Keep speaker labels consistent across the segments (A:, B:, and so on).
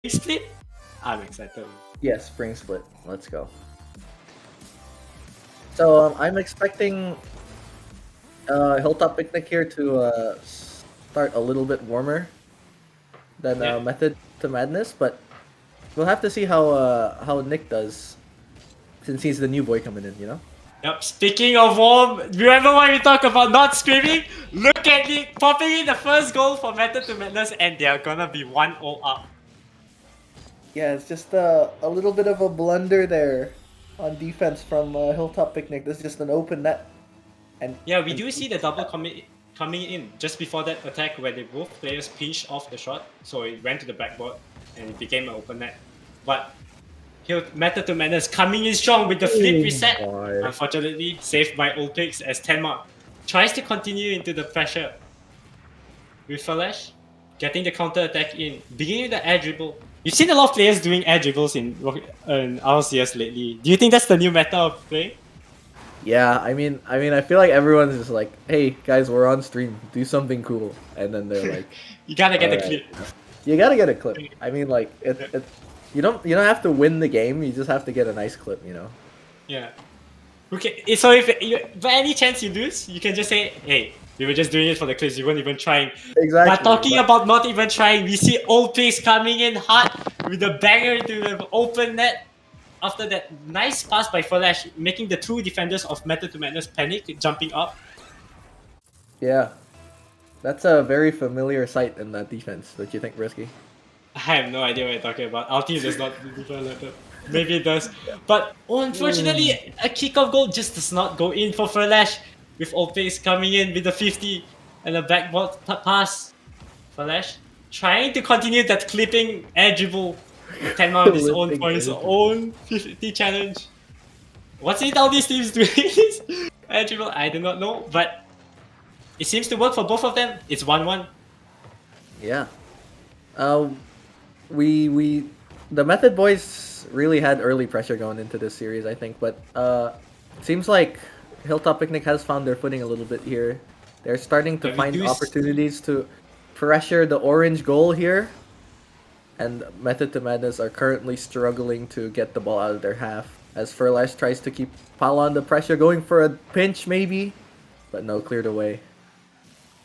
A: split? I'm excited.
B: Yes, spring split. Let's go. So I'm expecting Hilltop Picnic here to start a little bit warmer than
A: Yeah.
B: Method to Madness, but we'll have to see how Nick does since he's the new boy coming in. You know.
A: Yep. Speaking of warm, remember when we talk about not screaming? Look at Nick popping in the first goal for Method to Madness, and they're gonna be 1-0 up.
B: Yeah, it's just a little bit of a blunder there on defense from Hilltop Picnic. This is just an open net. And
A: Yeah, we do see the double coming in just before that attack where they both players pinched off the shot, so it went to the backboard and it became an open net. But Method to Madness coming in strong with the flip reset.
B: boy.
A: Unfortunately, saved by old picks as Tenma tries to continue into the pressure. With Falash getting the counter attack in, beginning with the air dribble. You've seen a lot of players doing air dribbles in RCS lately. Do you think that's the new meta of play?
B: Yeah, I feel like everyone's just like, "Hey guys, we're on stream. Do something cool," and then they're like,
A: You gotta get the
B: "Alright."
A: clip.
B: You gotta get a clip. I mean, like you don't have to win the game. You just have to get a nice clip. You know.
A: Yeah. Okay, so if you, by any chance you lose, you can just say, hey, we were just doing it for the clips, you weren't even trying.
B: Exactly.
A: But talking about not even trying, we see old pigs coming in hard with a banger to the open net. After that nice pass by Flash, making the two defenders of Method to Madness panic, jumping up.
B: Yeah, that's a very familiar sight in that defense. Don't you think, Risky?
A: I have no idea what you're talking about. Our team does not defend like that. Maybe it does. But unfortunately, a kickoff goal just does not go in for Flash. With Opix coming in with the 50 and a backboard pass. Flash trying to continue that clipping air dribble. Tenma on his own for his own 50 challenge. What's it all these teams doing? Air dribble, I do not know. But it seems to work for both of them. It's 1-1.
B: Yeah. We the Method boys really had early pressure going into this series, I think, but it seems like Hilltop Picnic has found their footing a little bit here. They're starting to find opportunities to pressure the orange goal here. And Method to Madness are currently struggling to get the ball out of their half. As Furlash tries to keep pile on the pressure, going for a pinch maybe, but no, cleared away.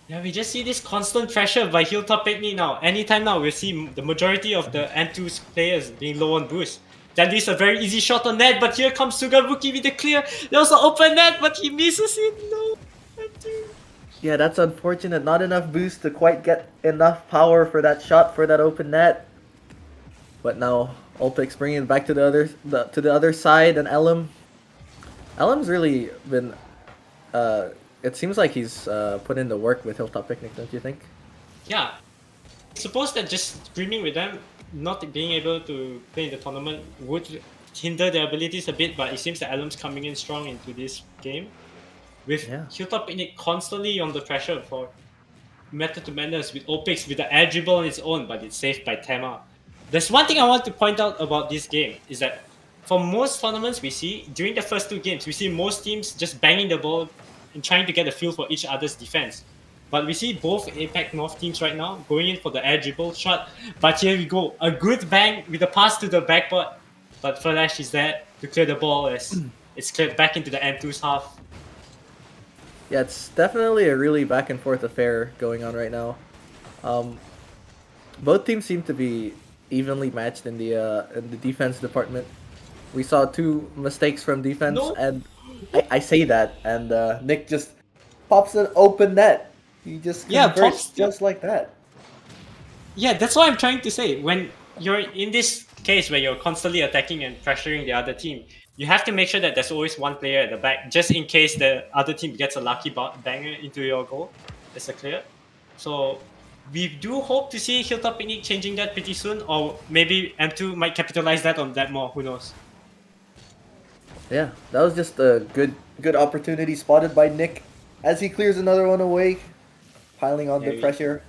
A: Yeah, we just see this constant pressure by Hilltop Picnic now. Anytime now, we see the majority of the M2's players being low on boost. That is a very easy shot on net, but here comes Sugabuki with the clear. There's an open net, but he misses it. No, M2.
B: Yeah, that's unfortunate. Not enough boost to quite get enough power for that shot for that open net. But now Olpix bringing it back to the other side, and Elam's really been. It seems like he's put in the work with Hilltop Picnic, don't you think?
A: Yeah. Suppose that just screaming with them, not being able to play in the tournament would hinder their abilities a bit, but it seems that Elam's coming in strong into this game. With Hilltop Picnic constantly on the pressure for Method to Madness with Opix with the air dribble on its own, but it's saved by Tema. There's one thing I want to point out about this game is that for most tournaments we see, during the first two games, we see most teams just banging the ball and trying to get a feel for each other's defense. But we see both APAC North teams right now going in for the air dribble shot. But here we go, a good bang with a pass to the backboard. But Flash is there to clear the ball as it's cleared back into the M2's half.
B: Yeah, it's definitely a really back and forth affair going on right now. Both teams seem to be evenly matched in the defense department. We saw two mistakes from defense, and I say that, and Nick just pops an open net. He just converts just like that.
A: Yeah, that's what I'm trying to say. When you're in this case where you're constantly attacking and pressuring the other team, you have to make sure that there's always one player at the back, just in case the other team gets a lucky banger into your goal. That's a clear. So we do hope to see Hilltop Picnic changing that pretty soon, or maybe M2 might capitalize that on that more. Who knows?
B: Yeah, that was just a good opportunity spotted by Nick as he clears another one away, piling on the pressure.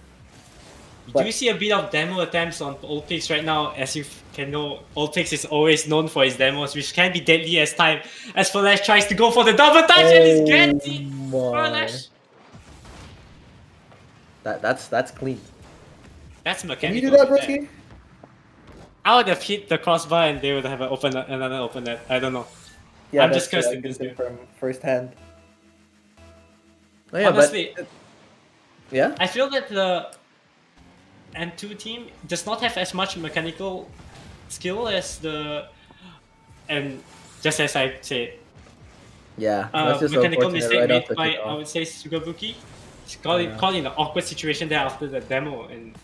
A: Do you see a bit of demo attempts on Olpix right now? As you can know, Olpix is always known for his demos, which can be deadly as time. As Flash tries to go for the double touch and he's getting Flash.
B: That's clean.
A: That's mechanical.
B: Can you do that, Brisky?
A: I would have hit the crossbar and they would have another open net. I don't know.
B: Yeah,
A: I'm
B: that's
A: just
B: true.
A: cursed
B: I
A: in
B: can
A: this game.
B: confirm firsthand. Oh, yeah,
A: Honestly,
B: yeah,
A: I feel that the M2 team does not have as much mechanical skill as the, and just as I said,
B: yeah. That's just
A: mechanical
B: unfortunate
A: mistake
B: right off
A: made
B: the
A: by, I
B: kickoff.
A: would say, Sugabuki. He's
B: Yeah,
A: caught in an awkward situation there after the demo, and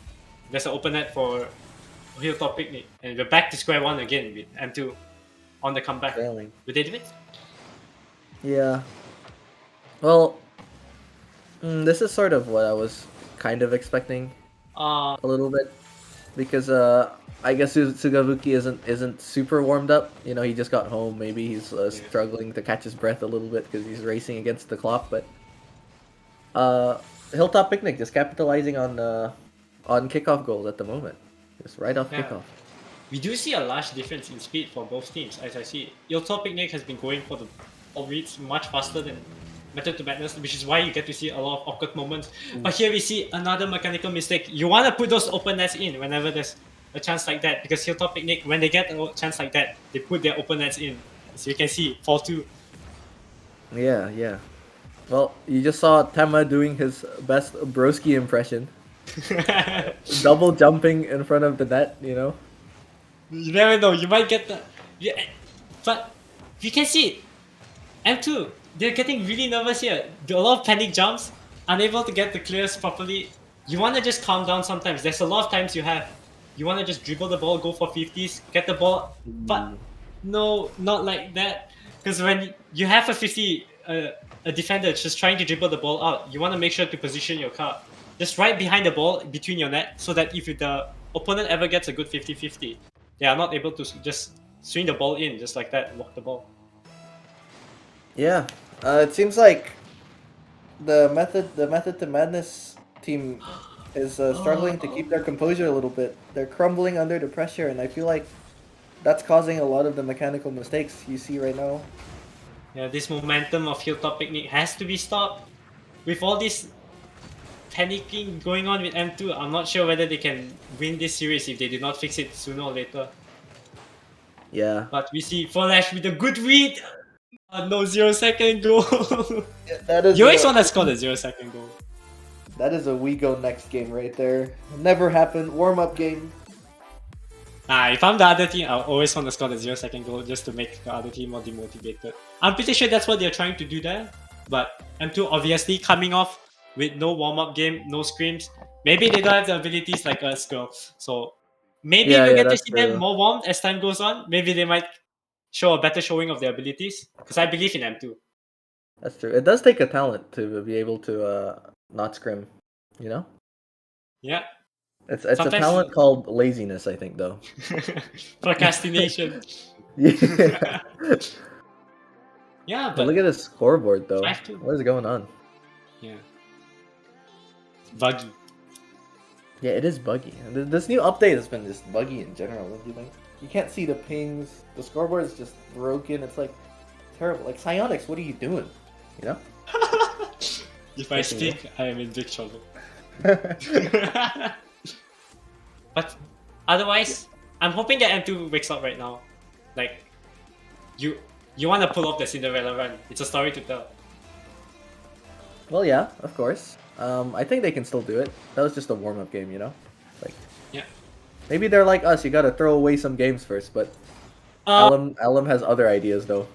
A: there's an open net for Hilltop Picnic, and we're back to square one again with M2 on the comeback.
B: trailing.
A: Will they do it?
B: Yeah. Well, this is sort of what I was kind of expecting
A: Uh,
B: a little bit because I guess Sugabuki isn't super warmed up. You know, he just got home. Maybe he's
A: yeah.
B: struggling to catch his breath a little bit because he's racing against the clock. But uh, Hilltop Picnic just capitalizing on kickoff goals at the moment, just right off
A: Yeah.
B: kickoff.
A: We do see a large difference in speed for both teams, as I see. Hilltop Picnic has been going for the reads much faster than Method to Madness, which is why you get to see a lot of awkward moments. But here we see another mechanical mistake. You want to put those open nets in whenever there's a chance like that, because Hilltop Picnic, when they get a chance like that, they put their open nets in. So you can see 4-2.
B: Yeah, yeah. Well, you just saw Tema doing his best Broski impression, double jumping in front of the net. You know.
A: You never know. You might get the. Yeah, but you can see it. M2, they're getting really nervous here. A lot of panic jumps, unable to get the clears properly. You want to just calm down sometimes. There's a lot of times you want to just dribble the ball, go for 50s, get the ball, but no, not like that. Because when you have a 50, a defender just trying to dribble the ball out, you want to make sure to position your car just right behind the ball, between your net, so that if the opponent ever gets a good 50-50, they are not able to just swing the ball in just like that and walk the ball.
B: Yeah, it seems like the method to madness team is struggling to keep their composure a little bit. They're crumbling under the pressure, and I feel like that's causing a lot of the mechanical mistakes you see right now.
A: Yeah, this momentum of Hilltop Picnic has to be stopped. With all this panicking going on with M2, I'm not sure whether they can win this series if they do not fix it sooner or later.
B: Yeah,
A: But we see Flash with a good read. No 0-second goal.
B: that is
A: You always want to score the 0-second goal.
B: that is a we go next game right there. Never happened. Warm up game.
A: If I'm the other team, I'll always want to score the 0-second goal just to make the other team more demotivated. I'm pretty sure that's what they're trying to do there. But M2 obviously coming off with no warm-up game, no screams. Maybe they don't have the abilities like us, girl. So maybe
B: Yeah,
A: we'll
B: yeah,
A: get to
B: that's
A: see them
B: true.
A: more warmed as time goes on. Maybe they might show a better showing of their abilities. Because I believe in M2.
B: That's true. It does take a talent to be able to not scrim. You know,
A: Yeah.
B: it's a
A: Sometimes
B: talent called laziness, I think, though.
A: procrastination.
B: Yeah.
A: Yeah,
B: But look
A: but
B: at this scoreboard, though.
A: 5-2.
B: What is going on?
A: Yeah. Buggy.
B: Yeah, it is buggy. This new update has been just buggy in general. Don't you think? You can't see the pings. The scoreboard is just broken. It's like terrible. Like Psionics, what are you doing? You know?
A: If I speak, I am in big trouble. But otherwise, I'm hoping that M2 wakes up right now. Like, you want to pull off the Cinderella run. It's a story to tell.
B: Well, yeah, of course. I think they can still do it. That was just a warm-up game, you know? Like,
A: Yeah.
B: maybe they're like us. You gotta throw away some games first. But Alum has other ideas, though.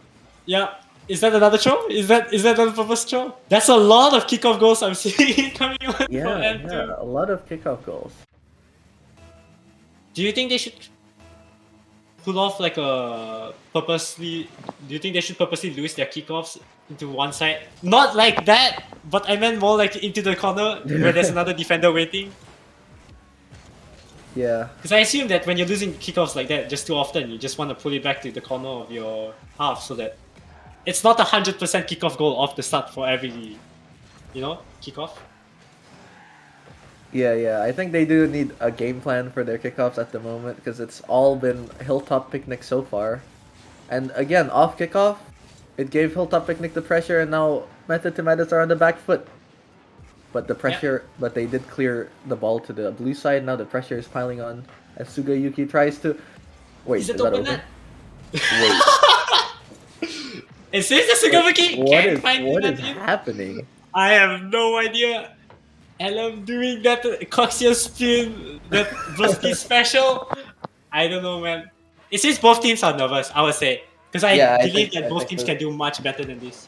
A: Yeah. Is that another throw? Is that another purpose throw? That's a lot of kickoff goals I'm seeing coming on for
B: Yeah,
A: M2.
B: yeah, a lot of kickoff goals.
A: Do you think they should pull off like a purposely? Do you think they should purposely lose their kickoffs into one side? Not like that, but I meant more like into the corner where there's another defender waiting.
B: Yeah.
A: Because I assume that when you're losing kickoffs like that just too often, you just want to pull it back to the corner of your half so that it's not 100% kickoff goal off the start for every, kickoff.
B: Yeah, yeah. I think they do need a game plan for their kickoffs at the moment because it's all been Hilltop Picnic so far. And again, off kickoff, it gave Hilltop Picnic the pressure, and now Method to Madness are on the back foot. but the pressure, but they did clear the ball to the blue side. Now the pressure is piling on as Sugayuki tries to. Wait,
A: Is
B: is
A: it
B: that
A: open
B: open?
A: net?
B: Wait,
A: It says that
B: wait,
A: Sugawaki can't find the
B: what
A: net
B: is
A: in.
B: happening?
A: I have no idea. LM doing that coaxial spin, that Brusky special. I don't know, man. It seems both teams are nervous, I would say. Because I
B: Yeah,
A: believe that
B: I
A: both
B: think
A: teams can do much better than this.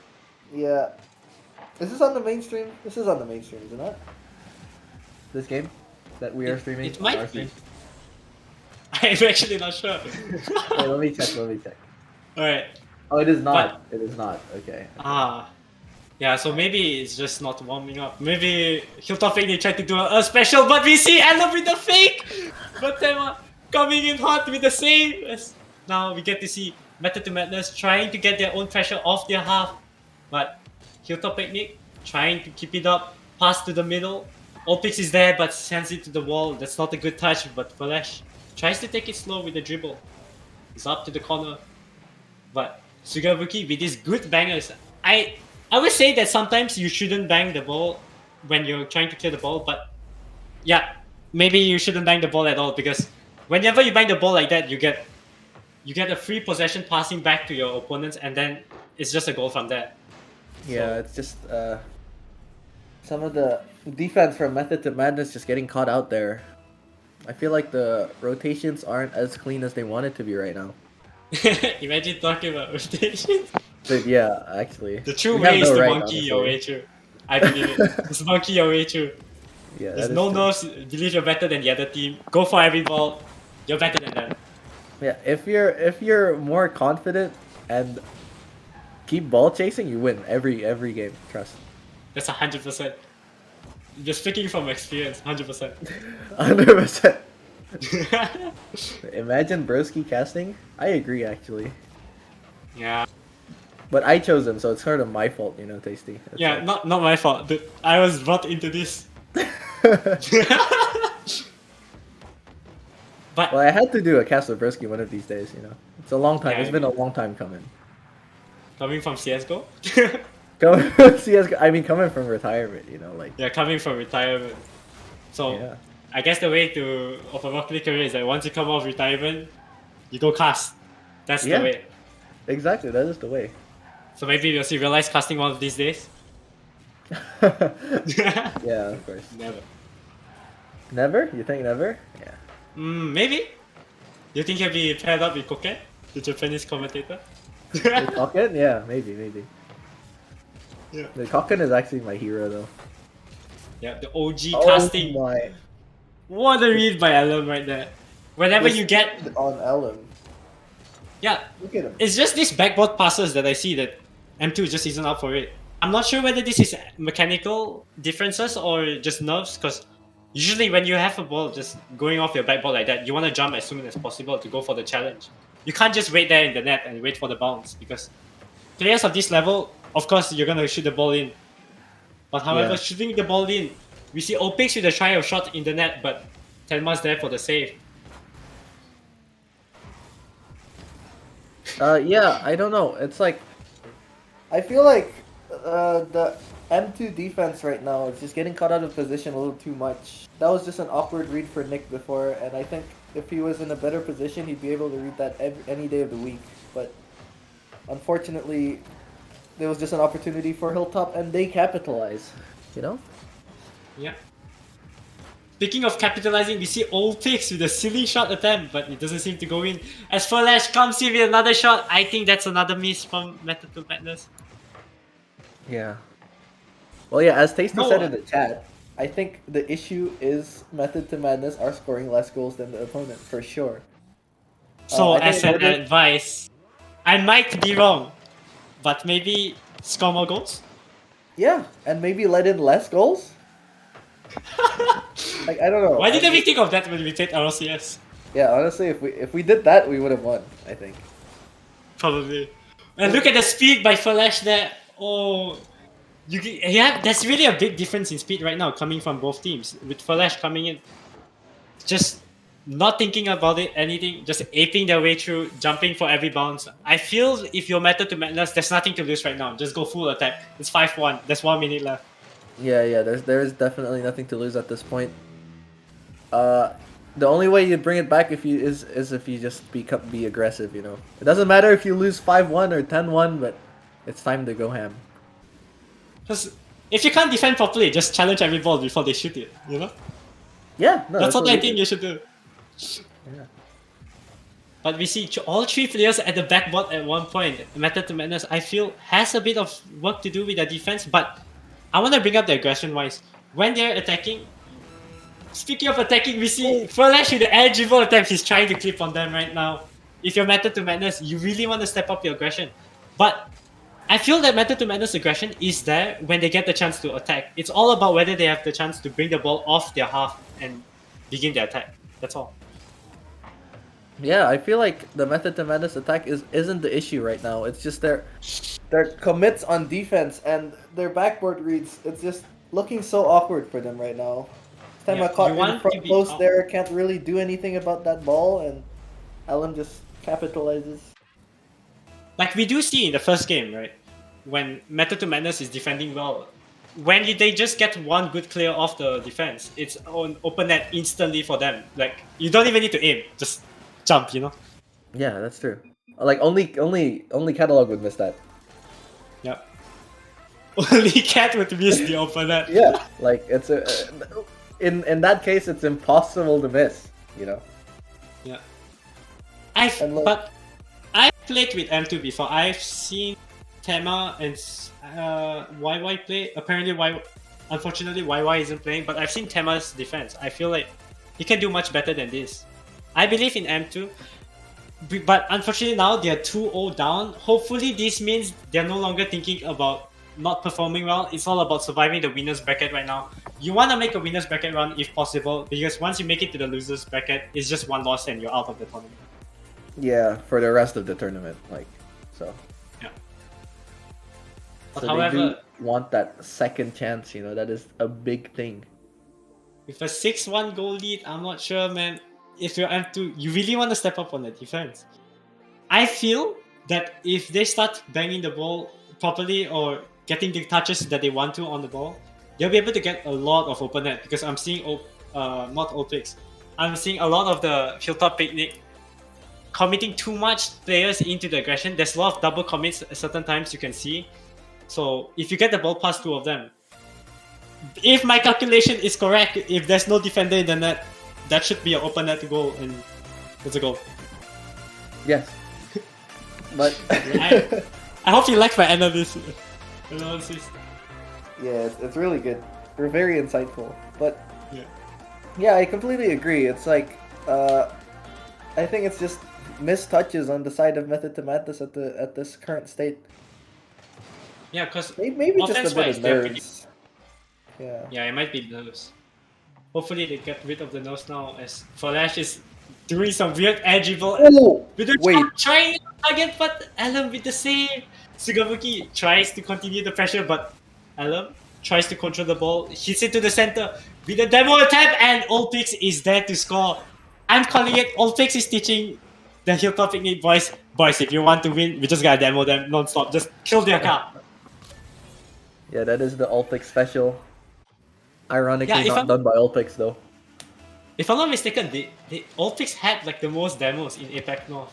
B: yeah. Is this on the mainstream? This is on the mainstream, is it not? This game that we are streaming
A: It
B: on our
A: might be.
B: stream.
A: I'm actually not sure.
B: Wait, let me check. Let me check.
A: Alright.
B: Oh, it is
A: But,
B: not. It is not. Okay.
A: yeah, so maybe it's just not warming up. Maybe Hilltop fake they tried to do a special, but we see Ella with the fake! But then coming in hot with the save. Now we get to see Method to Madness trying to get their own pressure off their half. But Hilltop Picnic trying to keep it up, pass to the middle. Opix is there but sends it to the wall. That's not a good touch, but Flash tries to take it slow with the dribble. He's up to the corner. But Sugabuki with these good bangers, I would say that sometimes you shouldn't bang the ball when you're trying to clear the ball, but yeah, maybe you shouldn't bang the ball at all because whenever you bang the ball like that, you get a free possession passing back to your opponents, and then it's just a goal from there.
B: Yeah, it's just some of the defense from Method to Madness just getting caught out there. I feel like the rotations aren't as clean as they want it to be right now.
A: Imagine talking about rotation.
B: But yeah, actually,
A: The true
B: we
A: way
B: have
A: is
B: no
A: to
B: right,
A: monkey your way
B: honestly.
A: through. I believe it. Just monkey your way through.
B: Yeah,
A: There's
B: that is
A: no
B: true.
A: nerves. Believe you're better than the other team. Go for every ball. You're better than them.
B: Yeah, if you're more confident and keep ball chasing, you win every game. Trust.
A: That's 100%. Just speaking from experience, 100%.
B: 100%. Imagine Broski casting. I agree, actually.
A: Yeah.
B: But I chose him, so it's sort of my fault, Tasty. It's
A: Yeah,
B: like-
A: not my fault. Dude, I was brought into this. But
B: Well, I had to do a cast with Broski one of these days, It's a long time.
A: Yeah,
B: It's been a long time coming.
A: coming from CSGO?
B: Coming from CS:GO, I mean, coming from retirement, like
A: Yeah, coming from retirement. So
B: yeah,
A: I guess the way to of a Rocket League career is that once you come off retirement, you go cast. That's
B: Yeah.
A: the way.
B: exactly. That is the way.
A: So maybe we'll see realize casting one of these days.
B: Yeah, of course.
A: Never.
B: Never? You think never? Yeah.
A: Maybe. You think he'll be paired up with Koke, the Japanese commentator?
B: The Kokken? Yeah, maybe.
A: Yeah.
B: The Kokken is actually my hero, though.
A: Yeah, the OG
B: Oh
A: casting.
B: my!
A: What a read by Alan right there. Whenever you get,
B: on Ellen.
A: yeah,
B: Look at him.
A: it's just these backboard passes that I see that M2 just isn't up for it. I'm not sure whether this is mechanical differences or just nerves, because usually when you have a ball just going off your backboard like that, you want to jump as soon as possible to go for the challenge. You can't just wait there in the net and wait for the bounce, because players of this level, of course, you're going to shoot the ball in. But however,
B: Yeah.
A: shooting the ball in, we see Opix with a try of shot in the net, but Tenma's there for the save.
B: Yeah, I don't know. It's like I feel like the M2 defense right now is just getting caught out of position a little too much. That was just an awkward read for Nick before, and I think if he was in a better position, he'd be able to read that any day of the week. But unfortunately, there was just an opportunity for Hilltop, and they capitalize.
A: Yeah. Speaking of capitalizing, we see Opix with a silly shot attempt, but it doesn't seem to go in. As Flash comes in with another shot, I think that's another miss from Method to Madness.
B: Yeah. Well, yeah, as Tasty
A: No.
B: said in the chat, I think the issue is Method to Madness are scoring less goals than the opponent, for sure.
A: So,
B: I think
A: as an
B: Method-
A: advice, I might be wrong, but maybe score more goals?
B: Yeah, and maybe let in less goals? Like, I don't know.
A: Why didn't we think of that when we played RLCS?
B: Yeah, honestly, if we did that, we would have won, I think.
A: Probably. And look at the speed by Flash there. Oh, yeah, there's really a big difference in speed right now coming from both teams. With Flash coming in, just not thinking about it, anything, just aping their way through, jumping for every bounce. I feel if you're Method to Madness, there's nothing to lose right now. Just go full attack. It's 5-1. There's 1 minute left.
B: Yeah. There's definitely nothing to lose at this point. Uh, the only way you bring it back is if you just be aggressive. You know, it doesn't matter if you lose 5-1 or 10-1, but it's time to go ham.
A: Because if you can't defend properly, just challenge every ball before they shoot it. You know,
B: Yeah, no,
A: that's
B: that's
A: what
B: what
A: I
B: we
A: think
B: do.
A: you should do.
B: Yeah.
A: But we see all three players at the backboard at one point. Method to Madness, I feel, has a bit of work to do with their defense, but I want to bring up the aggression wise. When they're attacking, speaking of attacking, we see Furlash with the air dribble attempt. He's trying to clip on them right now. If you're Method to Madness, you really want to step up your aggression. But I feel that Method to Madness aggression is there when they get the chance to attack. It's all about whether they have the chance to bring the ball off their half and begin their attack. That's all.
B: Yeah, I feel like the Method to Madness attack isn't the issue right now. It's just their commits on defense and their backboard reads. It's just looking so awkward for them right now. This time I
A: Yeah, you
B: caught in
A: want to
B: front
A: be
B: post there, can't really do anything about that ball, and Alan just capitalizes.
A: like we do see in the first game, right? When Method to Madness is defending well, when they just get one good clear off the defense, it's on open net instantly for them. Like you don't even need to aim, just jump, you know?
B: Yeah, that's true. Like only catalog would miss that.
A: Yeah. Only Cat would miss the open net.
B: Yeah, like it's in that case it's impossible to miss. You know.
A: Yeah.
B: And like,
A: But I've played with M2 before. I've seen Tema and YY play. Apparently, unfortunately, YY isn't playing, but I've seen Tema's defense. I feel like he can do much better than this. I believe in M2, but unfortunately now they're 2-0 down. Hopefully, this means they're no longer thinking about not performing well. It's all about surviving the winner's bracket right now. You want to make a winner's bracket run if possible, because once you make it to the loser's bracket, it's just one loss and you're out of the tournament.
B: yeah, for the rest of the tournament, like so.
A: Yeah. But
B: So
A: however,
B: they do want that second chance. You know, that is a big thing.
A: with a 6-1 goal lead, I'm not sure, man. If you're M2, you really want to step up on the defense. I feel that if they start banging the ball properly or getting the touches that they want to on the ball, they'll be able to get a lot of open net, because I'm seeing, not old picks, I'm seeing a lot of the Hilltop picnic committing too much players into the aggression. There's a lot of double commits at certain times you can see. So if you get the ball past two of them, if my calculation is correct, if there's no defender in the net, that should be an open net goal, and it's a goal.
B: Yes, but
A: I hope you like my analysis.
B: yeah, it's really good. We're very insightful, but
A: Yeah.
B: yeah, I completely agree. It's like I think it's just missed touches on the side of Method to Madness at this current state.
A: Yeah, because
B: Maybe just a bit
A: offense-wise,
B: of
A: they're pretty.
B: nerves. Yeah.
A: Yeah, it might be nerves. Hopefully, they get rid of the nose now, as Flash is doing some weird air dribble
B: Oh,
A: with the
B: wait.
A: trying to target, but Alam with the save. Sugabuki tries to continue the pressure, but Alam tries to control the ball, hits it to the center with a demo attempt, and Olpix is there to score. I'm calling it. Olpix is teaching the Hilltop Picnic boys. Boys, if you want to win, we just gotta demo them non-stop. Just kill their car.
B: Yeah, that is the Ulpix special. Ironically,
A: Yeah,
B: not done by Ulpix though.
A: if I'm not mistaken, Olpix had like the most demos in APAC North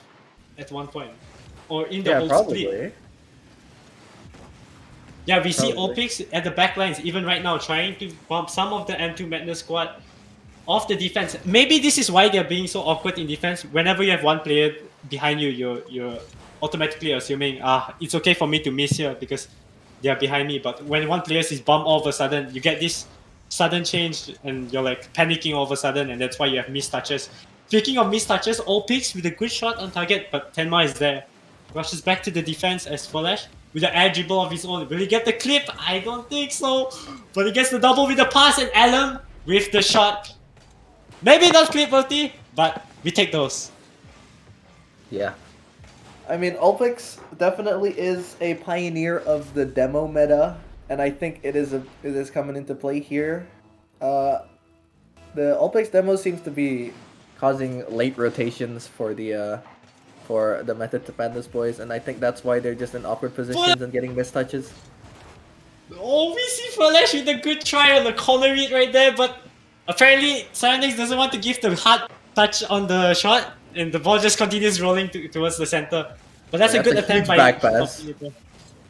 A: at one point, or in the
B: Yeah,
A: whole
B: probably.
A: split. Yeah, we see
B: Probably.
A: Olpix at the back lines even right now, trying to bump some of the M2 Madness squad off the defense. Maybe this is why they're being so awkward in defense. Whenever you have one player behind you, you're automatically assuming, it's okay for me to miss here because they're behind me. But when one player is bumped all of a sudden, you get this sudden change and you're like panicking all of a sudden, and that's why you have missed touches. Speaking of missed touches, Olpix with a good shot on target, but Tenma is there. Rushes back to the defense as Flash with an air dribble of his own. Will he get the clip? I don't think so. But he gets the double with the pass, and Alan with the shot. Maybe not clip worthy, but we take those.
B: Yeah. I mean, Ulpix definitely is a pioneer of the demo meta, and I think it is coming into play here. The Ulpix demo seems to be causing late rotations for the Method to Madness boys, and I think that's why they're just in awkward positions and getting missed touches.
A: Oh, we see Flash with a good try on the corner read right there, but apparently Cyanix doesn't want to give the hard touch on the shot, and the ball just continues rolling towards the center. But that's
B: Yeah,
A: a
B: that's
A: good
B: a
A: attempt
B: huge
A: by
B: back
A: Hilltop.
B: pass.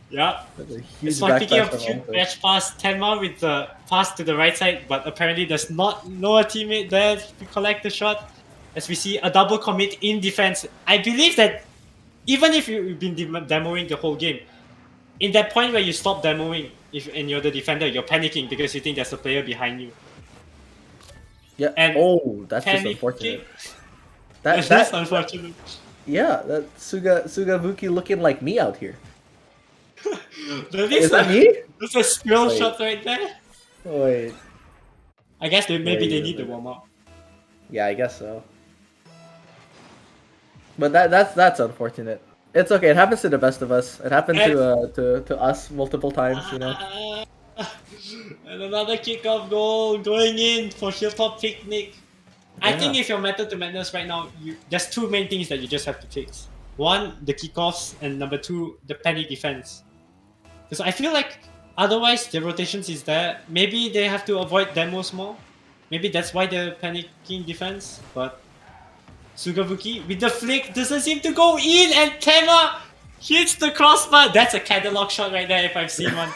A: Yeah.
B: That's a
A: It's
B: huge
A: like
B: back
A: picking
B: pass
A: up a
B: from
A: huge
B: Alto.
A: match pass, Tenma with the pass to the right side, but apparently there's not no teammate there to collect the shot. As we see a double commit in defense. I believe that even if you've been demoing the whole game, in that point where you stop demoing, if and you're the defender, you're panicking because you think there's a player behind you.
B: Yeah.
A: And
B: Oh, that's just
A: panicking,
B: unfortunate.
A: that is unfortunate.
B: Yeah, that Sugabuki looking like me out here.
A: That
B: Is
A: is
B: that me?
A: that's a skill
B: Wait,
A: shot right there.
B: wait,
A: I guess maybe
B: wait
A: they
B: a
A: need the
B: minute.
A: warm up.
B: Yeah, I guess so. But that's unfortunate. It's okay. It happens to the best of us. It happened
A: And
B: to us multiple times. You know.
A: and another kickoff goal going in for Hilltop Picnic. I
B: Yeah.
A: think if you're Method to Madness right now, there's two main things that you just have to fix. One, the kickoffs, and number two, the panic defense. Because I feel like otherwise the rotations is there. Maybe they have to avoid demos more. Maybe that's why they're panicking defense. But Sugabuki with the flick doesn't seem to go in, and Tema hits the crossbar. That's a catalog shot right there if I've seen one.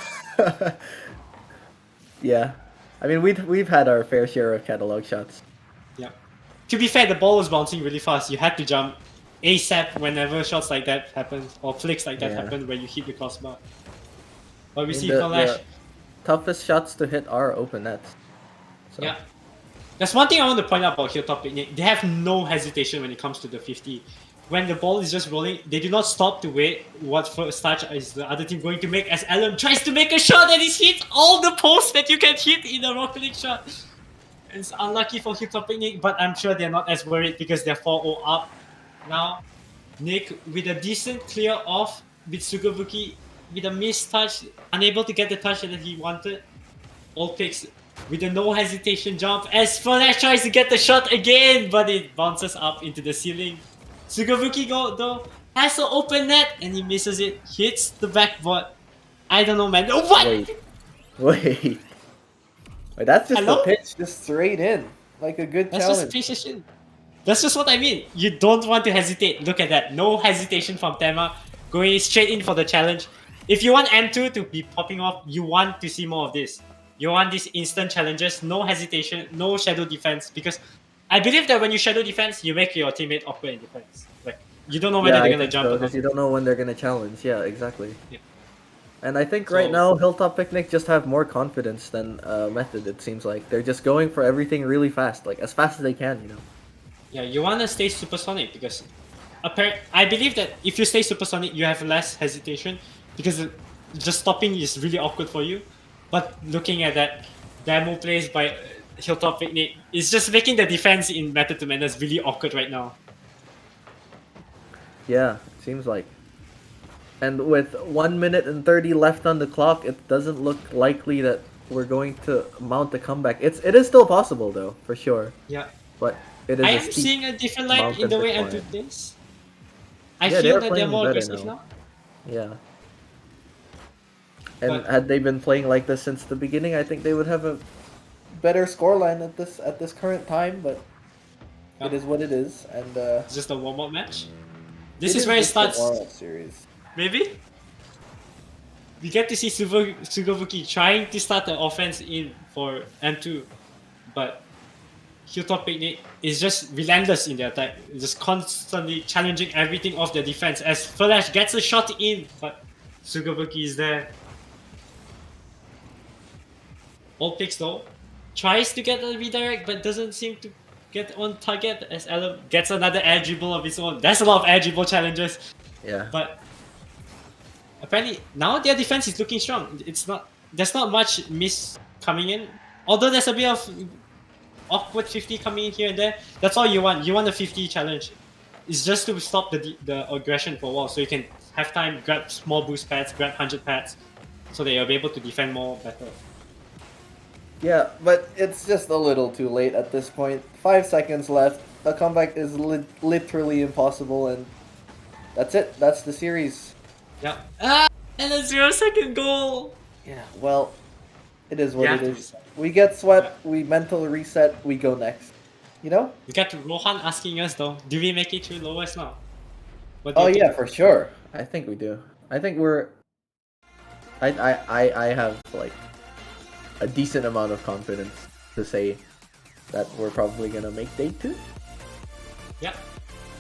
B: Yeah. I mean, we've had our fair share of catalog shots.
A: Yeah. To be fair, the ball was bouncing really fast. You had to jump ASAP whenever shots like that happen, or flicks like that
B: Yeah.
A: happen where you hit the crossbar. But we
B: I mean,
A: see
B: the
A: Flash.
B: toughest shots to hit are open nets. So.
A: Yeah. That's one thing I want to point out about Hilltop Picnic. They have no hesitation when it comes to the 50. When the ball is just rolling, they do not stop to wait what first touch is the other team going to make as Alan tries to make a shot and he's hit all the posts that you can hit in a Rocket League shot. It's unlucky for Hilltop Picnic, but I'm sure they're not as worried because they're 4-0 up now. Nick with a decent clear off with Sugabuki with a missed touch, unable to get the touch that he wanted. All picks with a no hesitation jump as Flash tries to get the shot again, but it bounces up into the ceiling. Sugabuki though has an open net and he misses it, hits the backboard. I don't know, man. Oh, what?
B: Wait. Wait, that's just
A: Hello?
B: a pitch just straight in. Like a good
A: That's
B: challenge.
A: just precision. That's just what I mean. You don't want to hesitate. Look at that. No hesitation from Tema. Going straight in for the challenge. If you want M2 to be popping off, you want to see more of this. You want these instant challenges, no hesitation, no shadow defense. Because I believe that when you shadow defense, you make your teammate awkward in defense. Like, you don't know whether
B: Yeah,
A: they're
B: I
A: going to
B: think
A: jump
B: so,
A: or
B: because
A: not.
B: you don't know when they're gonna challenge. Yeah, exactly.
A: Yeah.
B: And I think
A: So-
B: right now Hilltop Picnic just have more confidence than Method. It seems like they're just going for everything really fast, like as fast as they can. You know.
A: Yeah, you want to stay supersonic because I believe that if you stay supersonic, you have less hesitation because just stopping is really awkward for you. But looking at that demo plays by Hilltop Picnic, it's just making the defense in Method to Madness really awkward right now.
B: Yeah, it seems like. And with 1 minute and 30 left on the clock, it doesn't look likely that we're going to mount a comeback. It is still possible though, for sure.
A: Yeah.
B: But it is
A: I
B: a
A: am
B: steep
A: seeing a different light in
B: mountain
A: the
B: to
A: way
B: climb.
A: M2 plays. I
B: Yeah,
A: feel
B: they're
A: that they're
B: playing
A: more
B: better
A: aggressive now.
B: Yeah. And
A: But-
B: had they been playing like this since the beginning, I think they would have a better scoreline at this current time. But it
A: Yeah.
B: is what it is, and
A: It's just a warm-up match. This
B: it
A: is where it
B: just a
A: starts.
B: warm-up series.
A: Maybe? We get to see Sugabuki trying to start the offense in for M2, but Hilltop Picnic is just relentless in their attack, just constantly challenging everything off their defense as Flash gets a shot in, but Sugabuki is there. All picks though, tries to get a redirect but doesn't seem to get on target as Alan gets another air dribble of his own. That's a lot of air dribble challenges.
B: Yeah.
A: But apparently now their defense is looking strong. There's not much miss coming in. Although there's a bit of awkward 50 coming in here and there. That's all you want. You want a 50 challenge. It's just to stop the aggression for a while, so you can have time, grab small boost pads, grab 100 pads, so that you'll be able to defend more better.
B: Yeah, but it's just a little too late at this point. 5 seconds left. A comeback is literally impossible, and that's it. That's the series.
A: Yeah. And a 0-second goal.
B: Yeah, well, it is
A: We
B: what
A: have
B: it
A: to
B: is.
A: reset.
B: We get
A: Yeah.
B: swept, we mental reset, we go next. You know?
A: We got Rohan asking us though, do we make it through lowest now? What do
B: Oh
A: you
B: yeah,
A: think?
B: for sure. I think we do. I think we're. I have like a decent amount of confidence to say that we're probably gonna make day 2.
A: Yep.